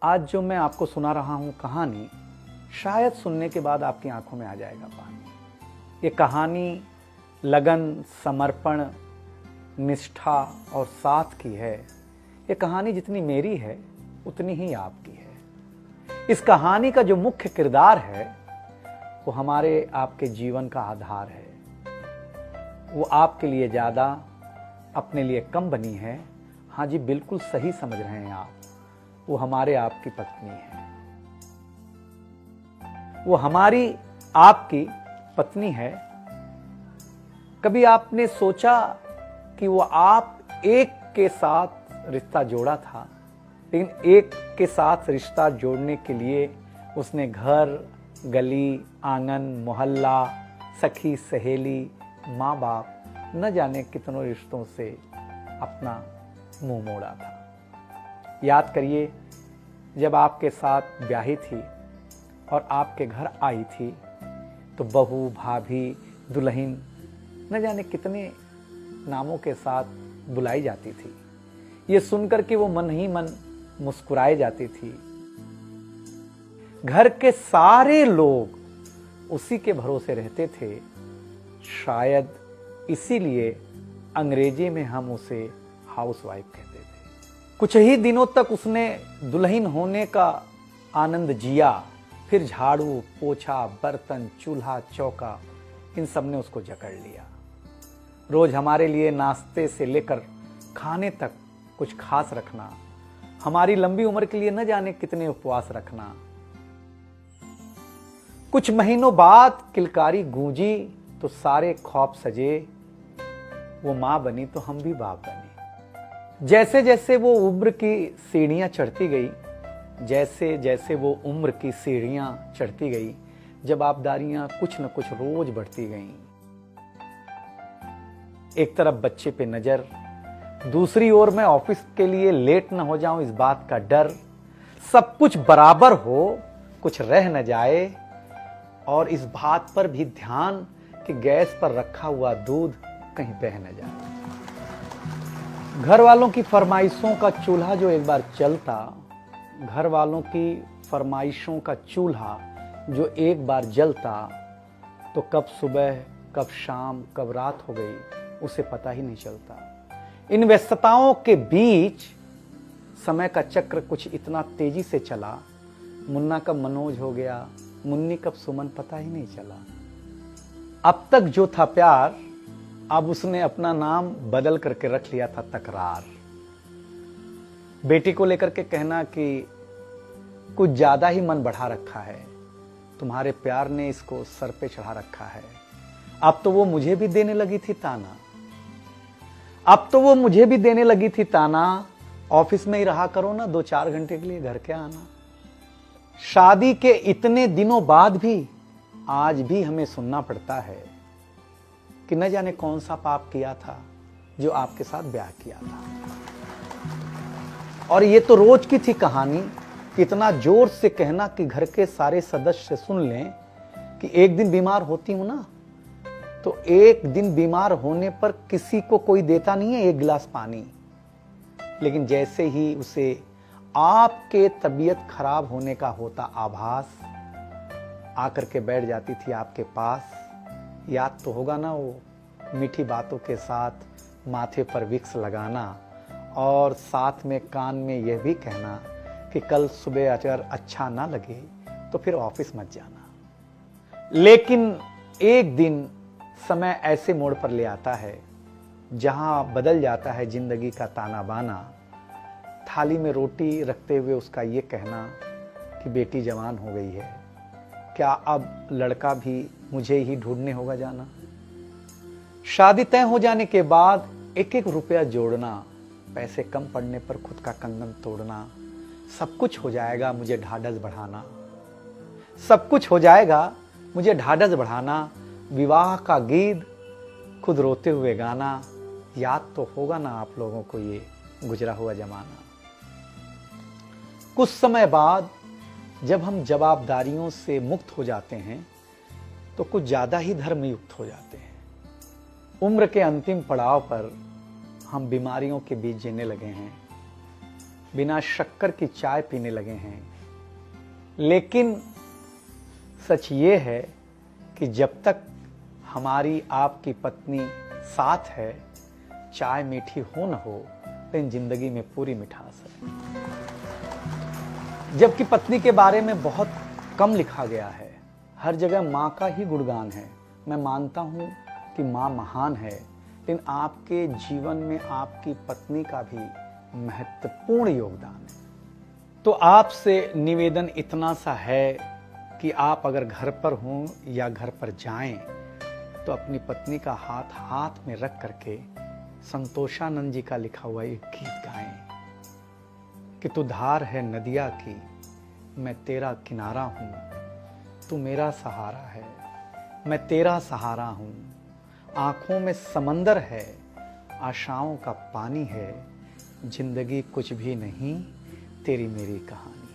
आज जो मैं आपको सुना रहा हूं कहानी, शायद सुनने के बाद आपकी आंखों में आ जाएगा पानी। ये कहानी लगन, समर्पण, निष्ठा और साथ की है। ये कहानी जितनी मेरी है उतनी ही आपकी है। इस कहानी का जो मुख्य किरदार है वो हमारे आपके जीवन का आधार है। वो आपके लिए ज़्यादा, अपने लिए कम बनी है। हाँ जी, बिल्कुल सही समझ रहे हैं आप। वो हमारे आपकी पत्नी है। वो हमारी आपकी पत्नी है। कभी आपने सोचा कि वो आप एक के साथ रिश्ता जोड़ा था, लेकिन एक के साथ रिश्ता जोड़ने के लिए उसने घर, गली, आंगन, मोहल्ला, सखी, सहेली, माँ बाप, न जाने कितनों रिश्तों से अपना मुंह मोड़ा था। याद करिए, जब आपके साथ ब्याही थी और आपके घर आई थी तो बहू, भाभी, दुल्हन, न जाने कितने नामों के साथ बुलाई जाती थी। ये सुनकर के वो मन ही मन मुस्कुराए जाती थी। घर के सारे लोग उसी के भरोसे रहते थे। शायद इसीलिए अंग्रेजी में हम उसे हाउसवाइफ कहते थे। कुछ ही दिनों तक उसने दुल्हन होने का आनंद जिया। फिर झाड़ू, पोछा, बर्तन, चूल्हा, चौका, इन सब ने उसको जकड़ लिया। रोज हमारे लिए नाश्ते से लेकर खाने तक कुछ खास रखना, हमारी लंबी उम्र के लिए न जाने कितने उपवास रखना। कुछ महीनों बाद किलकारी गूंजी तो सारे ख्वाब सजे। वो मां बनी तो हम भी बाप बने। जैसे जैसे वो उम्र की सीढ़ियां चढ़ती गई, जैसे जैसे वो उम्र की सीढ़ियां चढ़ती गई, जवाबदारियां कुछ न कुछ रोज बढ़ती गईं। एक तरफ बच्चे पे नजर, दूसरी ओर मैं ऑफिस के लिए लेट न हो जाऊं इस बात का डर। सब कुछ बराबर हो, कुछ रह न जाए, और इस बात पर भी ध्यान कि गैस पर रखा हुआ दूध कहीं बह न जाए। घर वालों की फरमाइशों का चूल्हा जो एक बार चलता, घर वालों की फरमाइशों का चूल्हा जो एक बार जलता, तो कब सुबह, कब शाम, कब रात हो गई उसे पता ही नहीं चलता। इन व्यस्तताओं के बीच समय का चक्र कुछ इतना तेजी से चला, मुन्ना कब मनोज हो गया, मुन्नी कब सुमन, पता ही नहीं चला। अब तक जो था प्यार, अब उसने अपना नाम बदल करके रख लिया था तकरार। बेटी को लेकर के कहना कि कुछ ज्यादा ही मन बढ़ा रखा है, तुम्हारे प्यार ने इसको सर पे चढ़ा रखा है। अब तो वो मुझे भी देने लगी थी ताना, अब तो वो मुझे भी देने लगी थी ताना, ऑफिस में ही रहा करो ना, 2-4 घंटे के लिए घर के आना। शादी के इतने दिनों बाद भी आज भी हमें सुनना पड़ता है कि न जाने कौन सा पाप किया था जो आपके साथ ब्याह किया था। और ये तो रोज की थी कहानी। कितना जोर से कहना कि घर के सारे सदस्य सुन लें कि एक दिन बीमार होती हूं ना, तो एक दिन बीमार होने पर किसी को कोई देता नहीं है 1 गिलास पानी, लेकिन जैसे ही उसे आपके तबीयत खराब होने का होता आभास, आकर के बैठ जाती थी आपके पास। याद तो होगा ना, वो मीठी बातों के साथ माथे पर विक्स लगाना और साथ में कान में यह भी कहना कि कल सुबह अगर अच्छा ना लगे तो फिर ऑफिस मत जाना। लेकिन एक दिन समय ऐसे मोड़ पर ले आता है जहां बदल जाता है जिंदगी का ताना बाना। थाली में रोटी रखते हुए उसका ये कहना कि बेटी जवान हो गई है, क्या अब लड़का भी मुझे ही ढूंढने होगा जाना। शादी तय हो जाने के बाद 1-1 रुपया जोड़ना, पैसे कम पड़ने पर खुद का कंगन तोड़ना, सब कुछ हो जाएगा मुझे ढाढ़स बढ़ाना, सब कुछ हो जाएगा मुझे ढाढ़स बढ़ाना। विवाह का गीत खुद रोते हुए गाना। याद तो होगा ना आप लोगों को ये गुजरा हुआ जमाना। कुछ समय बाद जब हम जवाबदारियों से मुक्त हो जाते हैं तो कुछ ज्यादा ही धर्मयुक्त हो जाते हैं। उम्र के अंतिम पड़ाव पर हम बीमारियों के बीच जीने लगे हैं। बिना शक्कर की चाय पीने लगे हैं। लेकिन सच ये है कि जब तक हमारी आपकी पत्नी साथ है, चाय मीठी हो न हो, लेकिन जिंदगी में पूरी मिठास है। जबकि पत्नी के बारे में बहुत कम लिखा गया है, हर जगह माँ का ही गुणगान है। मैं मानता हूँ कि माँ महान है, लेकिन आपके जीवन में आपकी पत्नी का भी महत्वपूर्ण योगदान है। तो आपसे निवेदन इतना सा है कि आप अगर घर पर हों या घर पर जाएं, तो अपनी पत्नी का हाथ हाथ में रख करके संतोषानंद जी का लिखा हुआ एक गीत गाएं कि तू धार है नदिया की, मैं तेरा किनारा हूं, तू मेरा सहारा है, मैं तेरा सहारा हूं। आंखों में समंदर है, आशाओं का पानी है, जिंदगी कुछ भी नहीं, तेरी मेरी कहानी।